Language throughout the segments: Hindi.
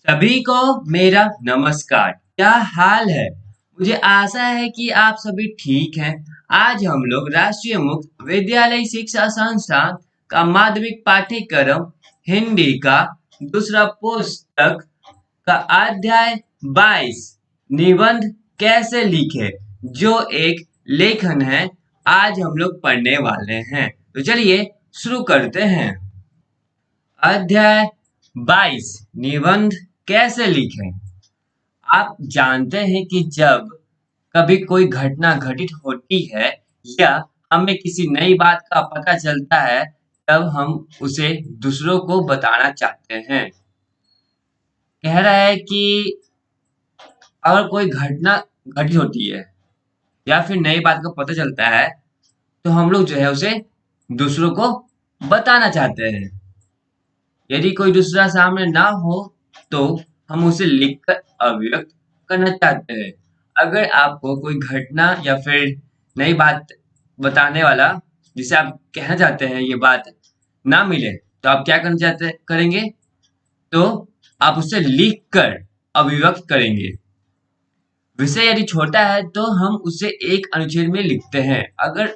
सभी को मेरा नमस्कार। क्या हाल है? मुझे आशा है कि आप सभी ठीक हैं। आज हम लोग राष्ट्रीय मुक्त विद्यालय शिक्षा संस्थान का माध्यमिक पाठ्यक्रम हिंदी का दूसरा पुस्तक का अध्याय 22 निबंध कैसे लिखे जो एक लेखन है आज हम लोग पढ़ने वाले हैं। तो चलिए शुरू करते हैं। अध्याय 22 निबंध कैसे लिखें। आप जानते हैं कि जब कभी कोई घटना घटित होती है या हमें किसी नई बात का पता चलता है तब हम उसे दूसरों को बताना चाहते हैं। कह रहा है कि अगर कोई घटना घटित होती है या फिर नई बात का पता चलता है तो हम लोग जो है उसे दूसरों को बताना चाहते हैं। यदि कोई दूसरा सामने ना हो तो हम उसे लिखकर अभिव्यक्त करना चाहते हैं। अगर आपको कोई घटना या फिर नई बात बताने वाला जिसे आप कहना चाहते हैं ये बात ना मिले तो आप क्या करना चाहते करेंगे? तो आप उसे लिखकर अभिव्यक्त करेंगे। विषय यदि छोटा है तो हम उसे एक अनुच्छेद में लिखते हैं। अगर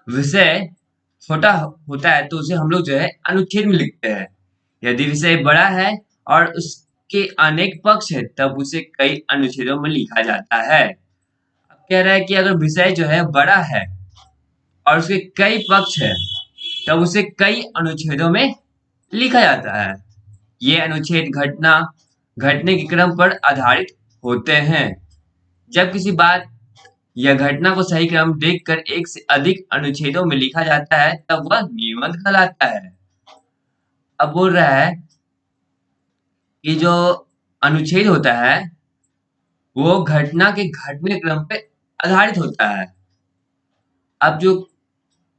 विषय छोटा होता है तो उसे हम लोग जो है अनुच्छेद में लिखते हैं। यदि विषय बड़ा है और उसके अनेक पक्ष है तब उसे कई अनुच्छेदों में लिखा जाता है। अब कह रहा है कि अगर विषय जो है बड़ा है और उसके कई पक्ष है तब उसे कई अनुच्छेदों में लिखा जाता है। ये अनुच्छेद घटना घटने के क्रम पर आधारित होते हैं। जब किसी बात या घटना को सही क्रम देखकर एक से अधिक अनुच्छेदों में लिखा जाता है तब वह निबंध कहलाता है। अब बोल रहा है कि जो अनुच्छेद होता है वो घटना के घटने क्रम पे आधारित होता है। अब जो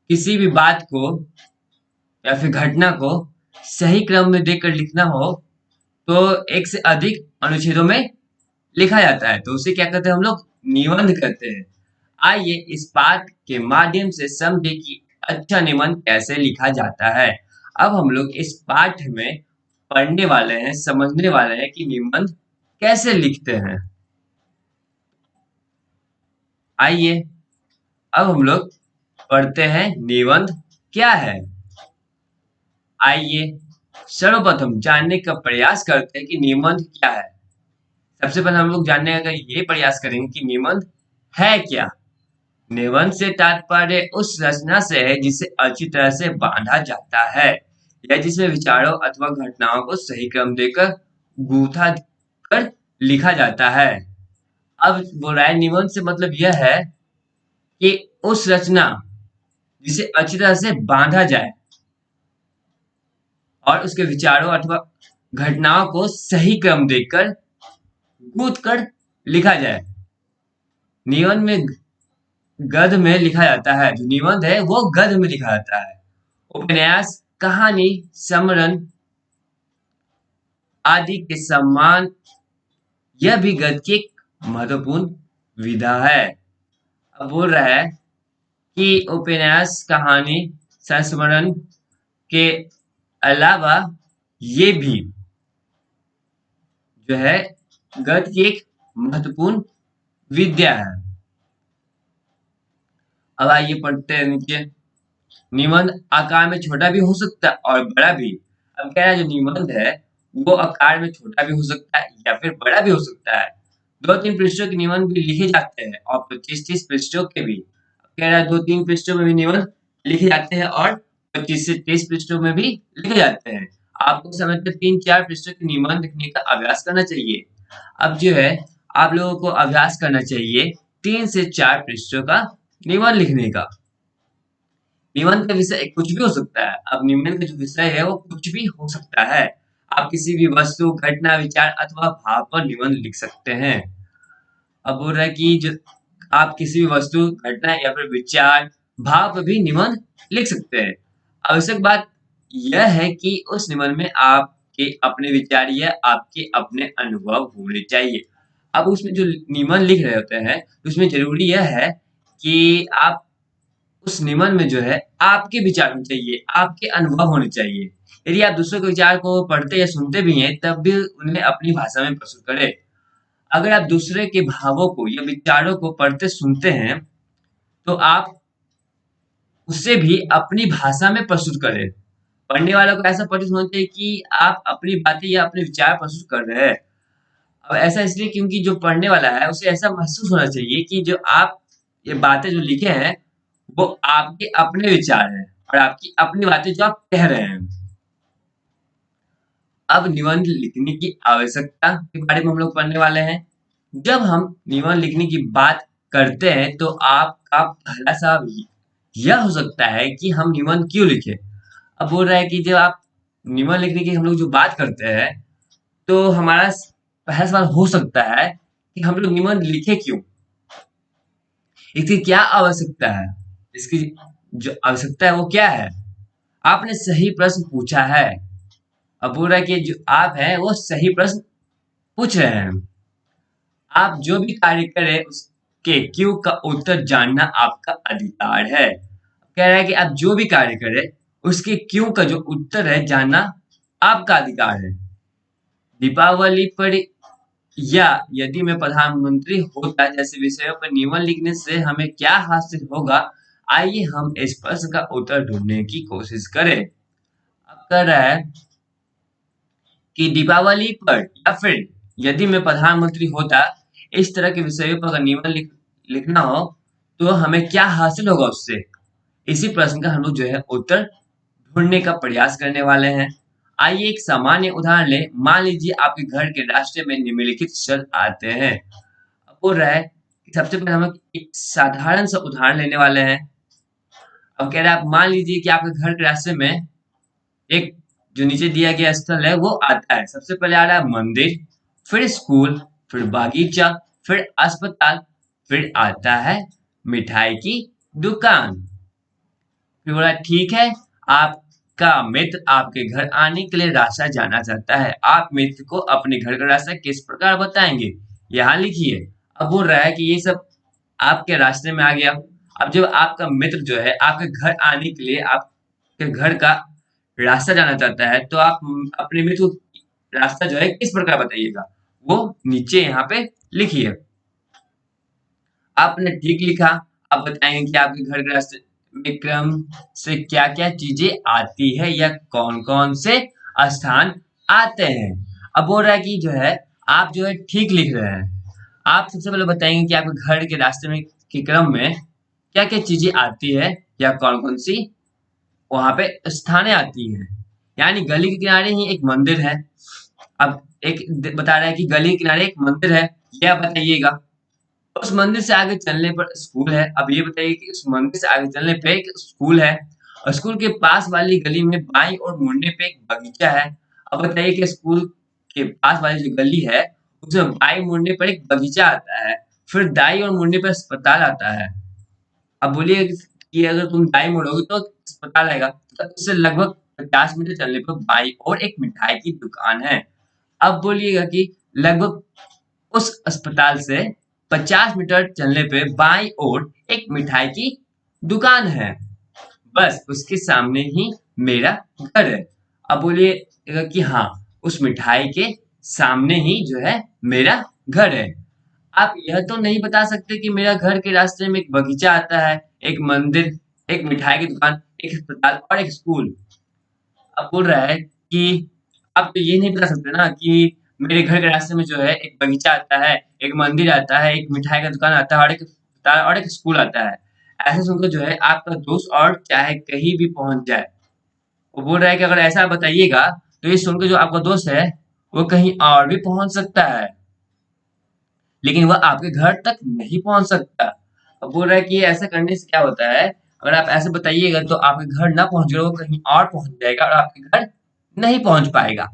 किसी भी बात को या फिर घटना को सही क्रम में देखकर लिखना हो तो एक से अधिक अनुच्छेदों में लिखा जाता है तो उसे क्या कहते हैं हम लोग? निबंध कहते हैं। आइए इस पाठ के माध्यम से समझे कि अच्छा निबंध कैसे लिखा जाता है। अब हम लोग इस पाठ में पढ़ने वाले हैं, समझने वाले हैं कि निबंध कैसे लिखते हैं। आइए अब हम लोग पढ़ते हैं निबंध क्या है। आइए सर्वप्रथम जानने का प्रयास करते हैं कि निबंध क्या है। सबसे पहले हम लोग जानने का ये प्रयास करेंगे कि निबंध है क्या। निबंध से तात्पर्य उस रचना से है जिसे अच्छी तरह से बांधा जाता है या जिसमें विचारों अथवा घटनाओं को सही क्रम देकर गूथा कर लिखा जाता है। अब बोल रहा है निबंध से मतलब यह है कि उस रचना जिसे अच्छी तरह से बांधा जाए और उसके विचारों अथवा घटनाओं को सही क्रम देकर गूथ कर लिखा जाए। निबंध में गद्य में लिखा जाता है। जो निबंध है वो गद्य में लिखा जाता है। उपन्यास, कहानी, समरण आदि के समान यह भी गद्य की एक महत्वपूर्ण विधा है। अब बोल रहा है कि उपन्यास, कहानी, संस्मरण के अलावा ये भी जो है गद्य की एक महत्वपूर्ण विद्या है। अब आइए पढ़ते हैं नीचे। निबंध आकार में छोटा भी हो सकता है और बड़ा भी। अब कह रहा है जो निबंध है वो आकार में छोटा भी हो सकता है या फिर बड़ा भी हो सकता है। 2-3 पृष्ठों के निबंध भी लिखे जाते हैं और 25-30 पृष्ठों के भी। कह रहा है 2-3 पृष्ठों में भी निबंध लिखे जाते हैं और 25 से 30 पृष्ठों में भी लिखे जाते हैं। आपको समय पे 3-4 पृष्ठों के निबंध लिखने का अभ्यास करना चाहिए। अब जो है आप लोगों को अभ्यास करना चाहिए 3 से 4 पृष्ठों का निबंध लिखने का। निबंध का विषय कुछ भी हो सकता है। अब निबंध का जो विषय है वो कुछ भी हो सकता है। आप किसी भी वस्तु, घटना, विचार अथवा भाव पर निबंध लिख सकते हैं। अब बोल रहा है कि जो आप किसी भी वस्तु, घटना या फिर विचार, भाव पर भी निबंध लिख सकते हैं। आवश्यक बात यह है कि उस निबंध में आपके अपने विचार या आपके अपने अनुभव होने चाहिए। अब उसमें जो निबंध लिख रहे होते हैं उसमें जरूरी यह है कि आप उस निबंध में जो है आपके विचार होने चाहिए, आपके अनुभव होने चाहिए। यदि आप दूसरों के विचार को पढ़ते या सुनते भी हैं, तब भी उन्हें अपनी भाषा में प्रस्तुत करें। अगर आप दूसरे के भावों को या विचारों को पढ़ते सुनते हैं, तो आप उसे भी अपनी भाषा में प्रस्तुत करें। पढ़ने वालों को ऐसा प्रतीत होना चाहिए कि आप अपनी बातें या अपने विचार प्रस्तुत कर रहे हैं। अब ऐसा इसलिए क्योंकि जो पढ़ने वाला है उसे ऐसा महसूस होना चाहिए कि जो आप ये बातें जो लिखे हैं वो आपके अपने विचार हैं और आपकी अपनी बातें जो आप कह रहे हैं। अब निबंध लिखने की आवश्यकता के बारे में हम लोग पढ़ने वाले हैं। जब हम निबंध लिखने की बात करते हैं तो आपका पहला सवाल यह हो सकता है कि हम निबंध क्यों लिखें। अब बोल रहा है कि जब आप निबंध लिखने की हम लोग जो बात करते हैं तो हमारा पहला सवाल हो सकता है कि हम लोग निबंध लिखे क्यों, इसकी क्या आवश्यकता है, इसकी जो आवश्यकता है वो क्या है। आपने सही प्रश्न पूछा है। अब बोल रहा है कि जो आप हैं वो सही प्रश्न पूछ रहे हैं। आप जो भी कार्य करें उसके क्यों का उत्तर जानना आपका अधिकार है। कह रहा है कि आप जो भी कार्य करें उसके क्यों का जो उत्तर है जानना आपका अधिकार है। दीपावली पर या यदि मैं प्रधानमंत्री होता जैसे विषयों पर निबंध लिखने से हमें क्या हासिल होगा, आइए हम इस प्रश्न का उत्तर ढूंढने की कोशिश करें। अब कह रहा है कि दीपावली पर या फिर यदि मैं प्रधानमंत्री होता इस तरह के विषयों पर अगर निबंध लिखना हो तो हमें क्या हासिल होगा उससे। इसी प्रश्न का हम लोग जो है उत्तर ढूंढने का प्रयास करने वाले हैं। आइए एक सामान्य उदाहरण लें। मान लीजिए आपके घर के रास्ते में निम्नलिखित शब्द आते हैं। अब बोल रहा है कि सबसे पहले हम लोग एक साधारण सा उदाहरण लेने वाले हैं। अब कह रहा है आप मान लीजिए कि आपके घर के रास्ते में एक जो नीचे दिया गया स्थल है वो आता है। सबसे पहले आ रहा है मंदिर, फिर स्कूल, फिर बागीचा, फिर अस्पताल, फिर आता है मिठाई की दुकान। फिर बोला ठीक है, आपका मित्र आपके घर आने के लिए रास्ता जानना चाहता है। आप मित्र को अपने घर का रास्ता किस प्रकार बताएंगे, यहाँ लिखिए। अब बोल रहा है कि ये सब आपके रास्ते में आ गया। अब जब आपका मित्र जो है आपके घर आने के लिए आपके घर का रास्ता जानना चाहता है तो आप अपने मित्र को रास्ता जो है किस प्रकार बताइएगा, वो नीचे यहाँ पे लिखिए। आपने ठीक लिखा। आप बताएंगे कि आपके घर के रास्ते में क्रम से क्या क्या चीजें आती है या कौन कौन से स्थान आते हैं। अब बोल रहा है कि जो है आप जो है ठीक लिख रहे हैं। आप सबसे पहले बताएंगे कि आपके घर के रास्ते में के क्रम में क्या क्या चीजें आती है या कौन कौन सी वहां पे स्थानें आती हैं। यानी गली के किनारे ही एक मंदिर है। अब एक बता रहा है कि गली के किनारे एक मंदिर है, यह बताइएगा। उस मंदिर से आगे चलने पर स्कूल है। अब ये बताइए कि उस मंदिर से आगे चलने पे एक स्कूल है और स्कूल के पास वाली गली में बाईं ओर मुड़ने पे एक बगीचा है। अब बताइए कि स्कूल के पास वाली जो गली है उसमें बाईं मुड़ने पर एक बगीचा आता है, फिर दाईं ओर मुड़ने पर अस्पताल आता है। अब बोलिए कि अगर तुम दाईं मुड़ोगे तो अस्पताल आएगा, तो उससे लगभग 50 मीटर चलने पर बाईं ओर एक मिठाई की दुकान है। अब बोलिएगा कि लगभग उस अस्पताल से 50 मीटर चलने पे बाईं ओर एक मिठाई की दुकान है, बस उसके सामने ही मेरा घर है। अब बोलिएगा कि हाँ, उस मिठाई के सामने ही जो है मेरा घर है। आप यह तो नहीं बता सकते कि मेरा घर के रास्ते में एक बगीचा आता है, एक मंदिर, एक मिठाई की दुकान, एक अस्पताल और एक स्कूल। अब बोल रहा है कि आप तो ये नहीं बता सकते ना कि मेरे घर के रास्ते में जो है एक बगीचा आता है, एक मंदिर आता है, एक मिठाई का दुकान आता है और एक अस्पताल और एक स्कूल आता है। ऐसे सुनकर जो है आपका दोस्त और चाहे कहीं भी पहुंच जाए। वो बोल रहा है कि अगर ऐसा बताइएगा तो ये सुनकर जो आपका दोस्त है वो कहीं और भी पहुंच सकता है, लेकिन वह आपके घर तक नहीं पहुंच सकता। अब बोल रहा है कि ऐसा करने से क्या होता है, अगर आप ऐसे बताइएगा तो आपके घर ना पहुंच कर वो कहीं और पहुंच जाएगा और आपके घर नहीं पहुंच पाएगा।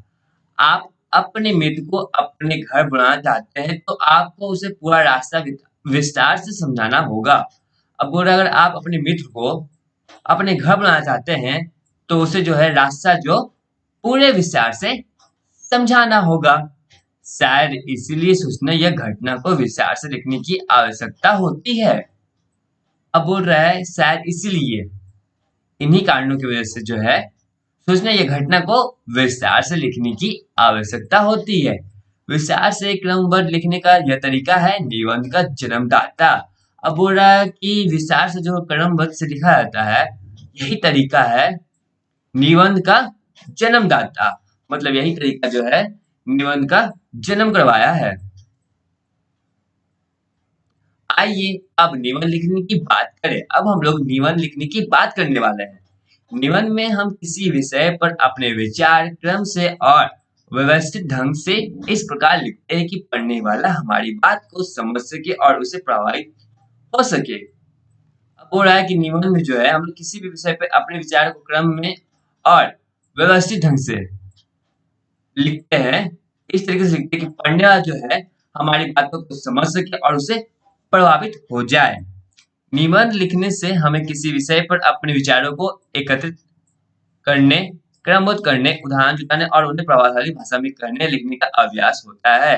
आप अपने मित्र को अपने घर बनाना चाहते हैं तो आपको उसे पूरा रास्ता विस्तार से समझाना होगा। अब बोल रहा है अगर आप अपने मित्र को अपने घर बनाना चाहते हैं तो उसे जो है रास्ता जो पूरे विस्तार से समझाना होगा। शायद इसीलिए सूचना या घटना को विस्तार से लिखने की आवश्यकता होती है। अब बोल रहा है शायद इसीलिए, इन्हीं कारणों की वजह से जो है सोचना ये घटना को विस्तार से लिखने की आवश्यकता होती है। विस्तार से क्रमबद्ध लिखने का यह तरीका है निबंध का जन्मदाता। अब बोल रहा है कि विस्तार से जो क्रमबद्ध से लिखा जाता है यही तरीका है निबंध का जन्मदाता। मतलब यही तरीका जो है निबंध का जन्म करवाया है। आइए अब निबंध लिखने की बात करें। अब हम लोग निबंध लिखने की बात करने वाले हैं। निबंध में हम किसी विषय पर अपने विचार क्रम से और व्यवस्थित ढंग से इस प्रकार लिखते हैं कि पढ़ने वाला हमारी बात को समझ सके और उसे प्रभावित हो सके। अब हो रहा है कि निबंध में जो है हम लोग किसी भी विषय पर अपने विचार को क्रम में और व्यवस्थित ढंग से लिखते हैं। इस तरीके से लिखते हैं कि पढ़ने वाला जो है हमारी बातों को समझ सके और उसे प्रभावित हो जाए। निबंध लिखने से हमें किसी विषय पर अपने विचारों को एकत्रित करने, क्रमबद्ध करने, उदाहरण जुटाने और उन्हें प्रभावशाली भाषा में कहने लिखने का अभ्यास होता है।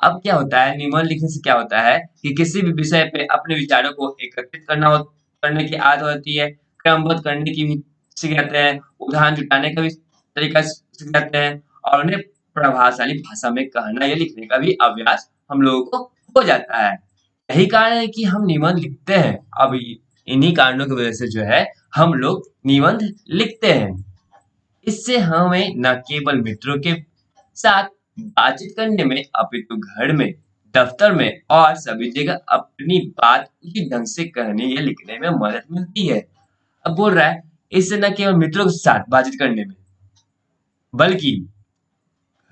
अब क्या होता है निबंध लिखने से क्या होता है कि किसी भी विषय पे अपने विचारों को एकत्रित करने की आदत होती है, क्रमबद्ध करने की भी सीख जाते हैं, उदाहरण जुटाने का भी तरीका सीख जाते हैं और उन्हें प्रभावशाली भाषा में कहना या लिखने का भी अभ्यास हम लोगों को हो जाता है। यही कारण है कि हम निबंध लिखते हैं। अब इन्हीं कारणों की वजह से जो है हम लोग निबंध लिखते हैं। इससे हमें न केवल मित्रों के साथ बातचीत करने में अपितु घर में, दफ्तर में और सभी जगह अपनी बात उचित ढंग से कहने या लिखने में मदद मिलती है। अब बोल रहा है इससे न केवल मित्रों के साथ बातचीत करने में बल्कि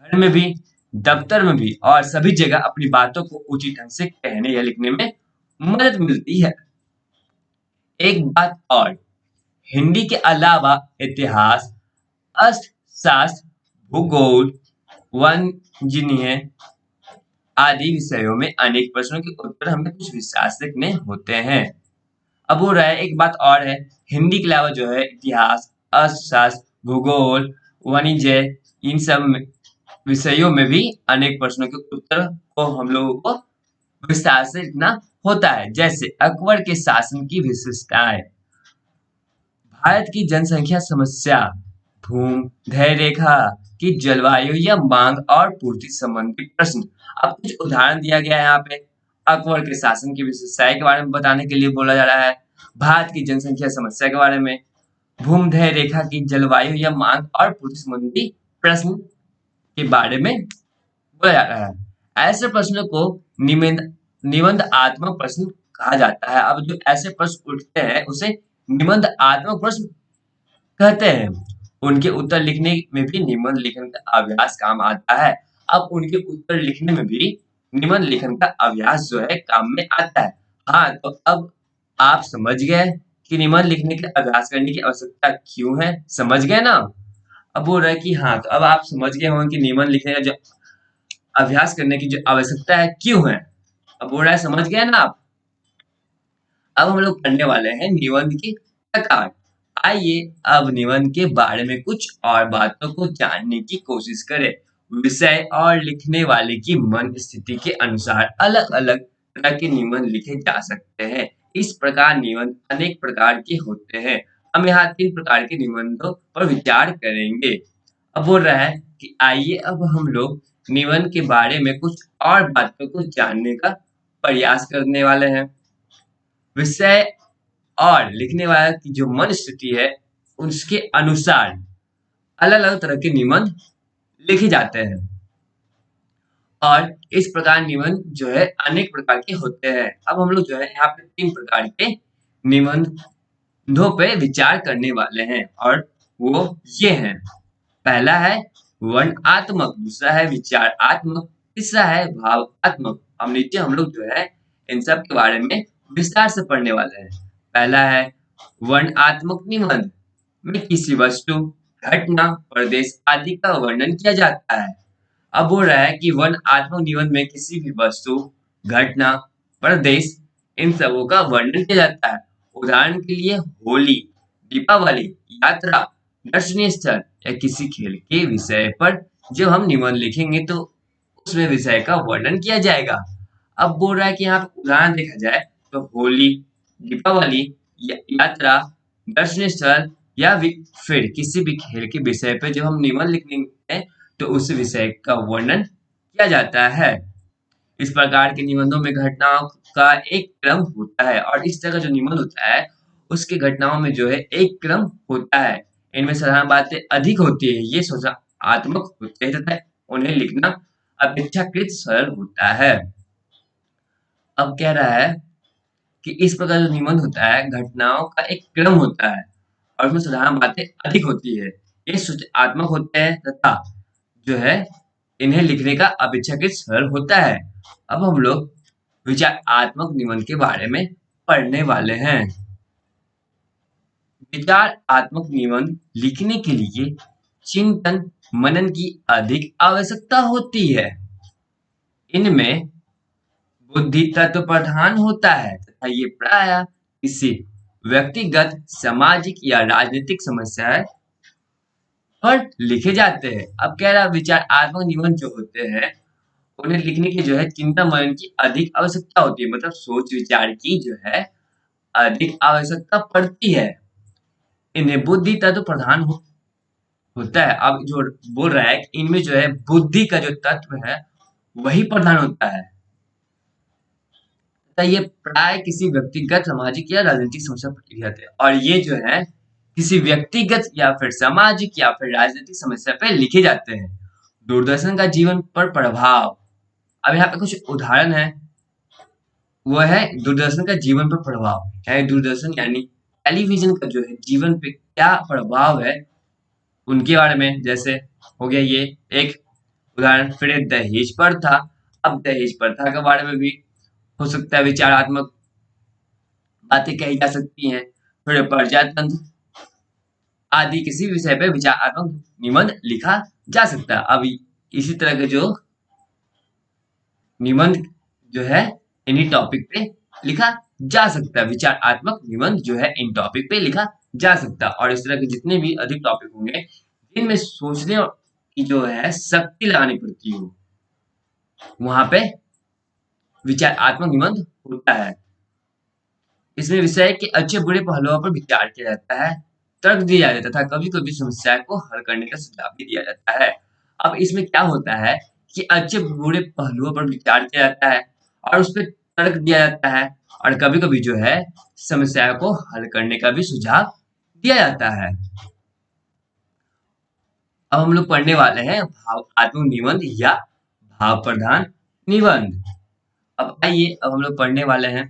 घर में भी, दफ्तर में भी और सभी जगह अपनी बातों को उचित ढंग से कहने या लिखने में मदद मिलती है। एक बात और, हिंदी के अलावा इतिहास, अर्थशास्त्र, भूगोल, वाणिज्य आदि विषयों में अनेक प्रश्नों के उत्तर हमें कुछ विस्तार से लिखने होते हैं। अब हो रहा है एक बात और है, हिंदी के अलावा जो है इतिहास, अर्थशास्त्र, भूगोल, वाणिज्य इन सब विषयों में भी अनेक प्रश्नों के उत्तर को हम लोगों को विस्तार से लिखना होता है। जैसे अकबर के शासन की विशेषताएं, भारत की जनसंख्या समस्या, भूमध्य रेखा की जलवायु या मांग और पूर्ति संबंधी प्रश्न। अब कुछ उदाहरण दिया गया है यहाँ पे। अकबर के शासन की विशेषताएं के बारे में बताने के लिए बोला जा रहा है, भारत की जनसंख्या समस्या के बारे में, भूमध्य रेखा की जलवायु या मांग और पूर्ति संबंधी प्रश्न के बारे में बोला जा रहा है। ऐसे प्रश्नों को निबंधात्मक प्रश्न कहा जाता है। अब जो ऐसे प्रश्न उठते हैं उसे निबंधात्मक प्रश्न कहते हैं। उनके उत्तर लिखने में भी निबंध लेखन का अभ्यास काम आता है। अब उनके उत्तर लिखने में भी निबंध लेखन का अभ्यास जो है काम में आता है। हाँ, तो अब आप समझ गए कि निबंध लिखने के अभ्यास करने की आवश्यकता क्यों है, समझ गए ना। अब बोल रहा है कि हाँ, तो अब आप समझ गए होंगे कि निबंध लिखने का जो अभ्यास करने की जो आवश्यकता है क्यों है। अब बोल रहा है समझ गए ना आप। अब हम लोग पढ़ने वाले हैं निबंध के प्रकार। आइए अब निबंध के बारे में कुछ और बातों को जानने की कोशिश करें। विषय और लिखने वाले की मन स्थिति के अनुसार अलग अलग तरह के निबंध लिखे जा सकते हैं। इस प्रकार निबंध अनेक प्रकार के होते हैं। हम यहाँ 3 प्रकार के निबंधों पर विचार करेंगे। अब बोल रहा है कि आइए अब हम लोग निबंध के बारे में कुछ और बातों को जानने का प्रयास करने वाले हैं। विषय और लिखने वाला की जो मन स्थिति है उसके अनुसार अलग अलग तरह के निबंध लिखे जाते हैं और इस प्रकार निबंध जो है अनेक प्रकार के होते हैं। अब हम लोग जो है यहाँ पे 3 प्रकार के निबंधों पे विचार करने वाले हैं और वो ये हैं। पहला है वर्णनात्मक, दूसरा है विचारात्मक, तीसरा है भावात्मक। अब नीचे हम लोग जो है इन सब के बारे में विस्तार से पढ़ने वाले हैं। पहला है वर्णनात्मक निबंध में किसी वस्तु, घटना, प्रदेश आदि का वर्णन किया जाता है। अब बोल रहा है कि वर्णनात्मक निबंध में किसी भी वस्तु, घटना, प्रदेश इन सबों का वर्णन किया जाता है। उदाहरण के लिए होली, दीपावली, यात्रा, दर्शनीय स्थल या किसी खेल के विषय पर जब हम निबंध लिखेंगे तो उसमें विषय का वर्णन किया जाएगा। अब बोल रहा है कि यहाँ पे उदाहरण देखा जाए तो होली, दीपावली, यात्रा, दर्शनीय स्थल या फिर किसी भी खेल के विषय पे जब हम निबंध लिखेंगे तो उस विषय का वर्णन किया जाता है। इस प्रकार के निबंधों में घटनाओं का एक क्रम होता है और इस तरह का जो निबंध होता है उसकी घटनाओं में जो है एक क्रम होता है। इनमें साधारण बातें अधिक होती है, ये सूचनात्मक होते हैं तथा उन्हें लिखना अपेक्षाकृत सरल होता है। अब कह रहा है कि इस प्रकार जो निबंध होता है घटनाओं का एक क्रम होता है और उसमें साधारण बातें अधिक होती है, ये सूचनात्मक होते हैं तथा जो है इन्हें लिखने का अपेक्षाकृत सरल होता है। अब हम लोग विचारात्मक निबंध के बारे में पढ़ने वाले हैं। विचारात्मक निबंध लिखने के लिए चिंतन मनन की अधिक आवश्यकता होती है। इनमें बुद्धि तत्व प्रधान होता है तथा ये प्रायः किसी व्यक्तिगत, सामाजिक या राजनीतिक समस्या पर लिखे जाते हैं। अब कह रहा विचारात्मक निबंध जो होते हैं उन्हें लिखने की जो है चिंतन मनन की अधिक आवश्यकता होती है, मतलब सोच विचार की जो है अधिक आवश्यकता पड़ती है। इन्हें बुद्धि तत्व प्रधान होता है। अब जो बोल रहा है कि इनमें जो है बुद्धि का जो तत्व है वही प्रधान होता है। तो ये प्राय किसी व्यक्तिगत, सामाजिक या राजनीतिक समस्या पर लिखे जाते हैं और ये जो है किसी व्यक्तिगत या फिर सामाजिक या फिर राजनीतिक समस्या पर लिखे जाते हैं। दूरदर्शन का जीवन पर प्रभाव। अब यहाँ पे कुछ उदाहरण है, वो है दूरदर्शन का जीवन पर प्रभाव। यानी दूरदर्शन यानी टेलीविजन का जो है जीवन पे क्या प्रभाव है उनके बारे में। जैसे हो गया ये एक उदाहरण। फिर एक दहेज प्रथा। अब दहेज प्रथा के बारे में भी हो सकता है विचारात्मक बातें कही जा सकती हैं। फिर प्रजातंत्र आदि किसी विषय पे विचारात्मक निबंध लिखा जा सकता है। अब इसी तरह के जो निबंध जो है इन्हीं टॉपिक पे लिखा जा सकता है। विचारात्मक निबंध जो है इन टॉपिक पे लिखा जा सकता है और इस तरह के जितने भी अधिक टॉपिक होंगे जिनमें सोचने की जो है शक्ति लगानी पड़ती हो वहां पे विचारात्मक निबंध होता है। इसमें विषय के अच्छे बुरे पहलुओं पर विचार किया जाता है, तर्क दिया जाता है तथा कभी कभी समस्या को हल करने का सुझाव भी दिया जाता है। अब इसमें क्या होता है कि अच्छे बुरे पहलुओं पर विचार किया जाता है और उस पर तर्क दिया जाता है और कभी कभी जो है समस्या को हल करने का भी सुझाव दिया जाता है। अब हम लोग पढ़ने वाले हैं भावात्मक निबंध या भाव प्रधान निबंध। अब आइए अब हम लोग पढ़ने वाले हैं।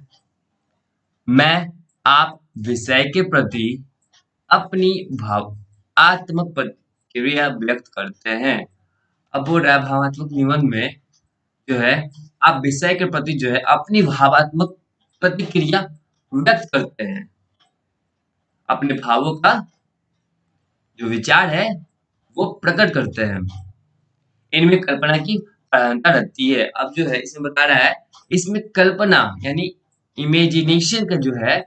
मैं आप विषय के प्रति अपनी भावात्मक प्रतिक्रिया व्यक्त करते हैं। अब बोल रहा है भावात्मक निबंध में जो है आप विषय के प्रति जो है अपनी भावात्मक प्रतिक्रिया व्यक्त करते हैं। अपने भावों का जो विचार है वो प्रकट करते हैं। इनमें कल्पना की प्रधानता रहती है। अब जो है इसमें बता रहा है इसमें कल्पना यानी इमेजिनेशन का जो है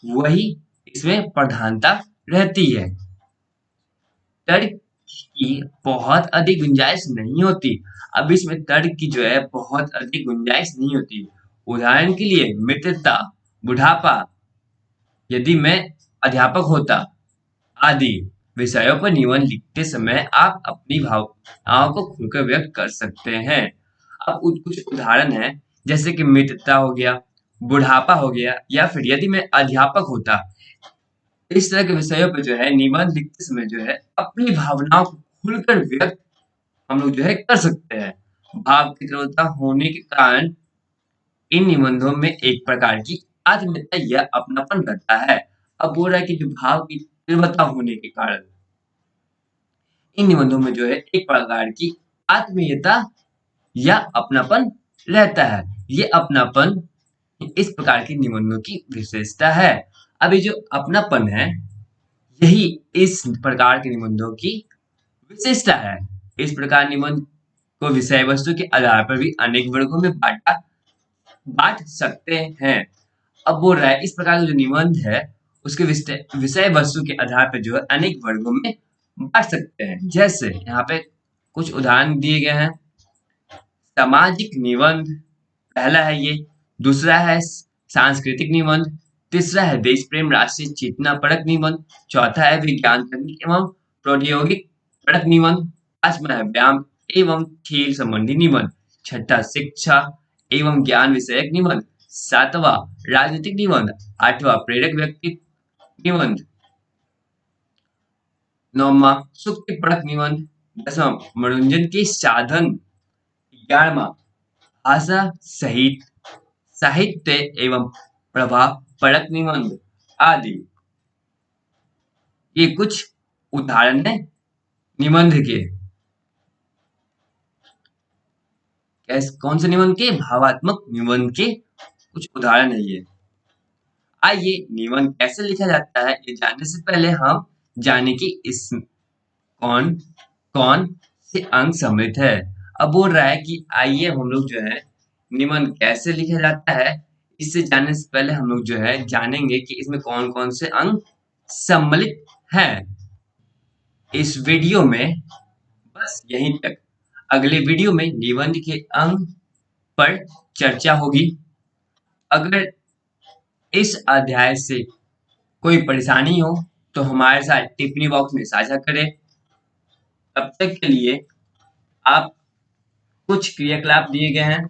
वही इसमें प्रधानता रहती है। तर्क की बहुत अधिक गुंजाइश नहीं होती। अब इसमें तर्क की जो है बहुत अधिक गुंजाइश नहीं होती। उदाहरण के लिए मित्रता, बुढ़ापा, यदि मैं अध्यापक होता आदि विषयों पर निबंध लिखते समय आप अपनी भावनाओं को खुलकर व्यक्त कर सकते हैं। अब कुछ उदाहरण है जैसे कि मित्रता हो गया, बुढ़ापा हो गया या फिर यदि मैं अध्यापक होता। इस तरह के विषयों पर जो है निबंध लिखते समय जो है अपनी भावनाओं को खुलकर व्यक्त हम लोग जो है कर सकते हैं। भाव की तीव्रता होने के कारण इन निबंधों में एक प्रकार की आत्मीयता या अपनापन रहता है। अब बोल रहा है कि जो भाव की तीव्रता होने के कारण इन निबंधों में जो है एक प्रकार की आत्मीयता या अपनापन रहता है। ये अपनापन इस प्रकार के निबंधों की विशेषता है। अभी जो अपनापन है यही इस प्रकार के निबंधों की विशेषता है। इस प्रकार निबंध को विषय वस्तु के आधार पर भी अनेक वर्गों में बांट सकते हैं। अब बोल रहा है इस प्रकार का जो निबंध है उसके विषय वस्तु के आधार पर जो है अनेक वर्गों में बांट सकते हैं। जैसे यहाँ पे कुछ उदाहरण दिए गए हैं। सामाजिक निबंध पहला है ये, दूसरा है सांस्कृतिक निबंध, तीसरा है देश प्रेम राष्ट्रीय चेतना परक निबंध। चौथा है विज्ञान तकनीक एवं प्रौद्योगिक परक निबंध। पांचवा है व्यायाम एवं खेल संबंधी निबंध। छठा शिक्षा एवं ज्ञान विषयक निबंध। सातवां राजनीतिक निबंध। आठवां प्रेरक व्यक्तित्व निबंध। नौवां सुक्ति परक निबंध। दसवां मनोरंजन के साधन। 11वां भाषा सहित साहित्य एवं प्रभाव परक निबंध आदि। ये कुछ उदाहरण है निबंध के। कौन से निबंध के? भावात्मक निबंध के कुछ उदाहरण है ये। आइए निबंध कैसे लिखा जाता है ये जानने से पहले हम जाने कि इस कौन कौन से अंग सम्मिलित है। अब बोल रहा है कि आइए हम लोग जो है निबंध कैसे लिखा जाता है, इससे जानने से पहले हम लोग जो है जानेंगे कि इसमें कौन कौन से अंग सम्मिलित हैं। इस वीडियो में बस यहीं तक। अगले वीडियो में निबंध के अंग पर चर्चा होगी। अगर इस अध्याय से कोई परेशानी हो तो हमारे साथ टिप्पणी बॉक्स में साझा करें। तब तक के लिए आप कुछ क्रियाकलाप दिए गए हैं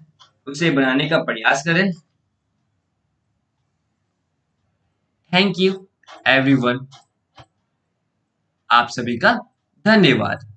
उसे बनाने का प्रयास करें। Thank you everyone. आप सभी का धन्यवाद।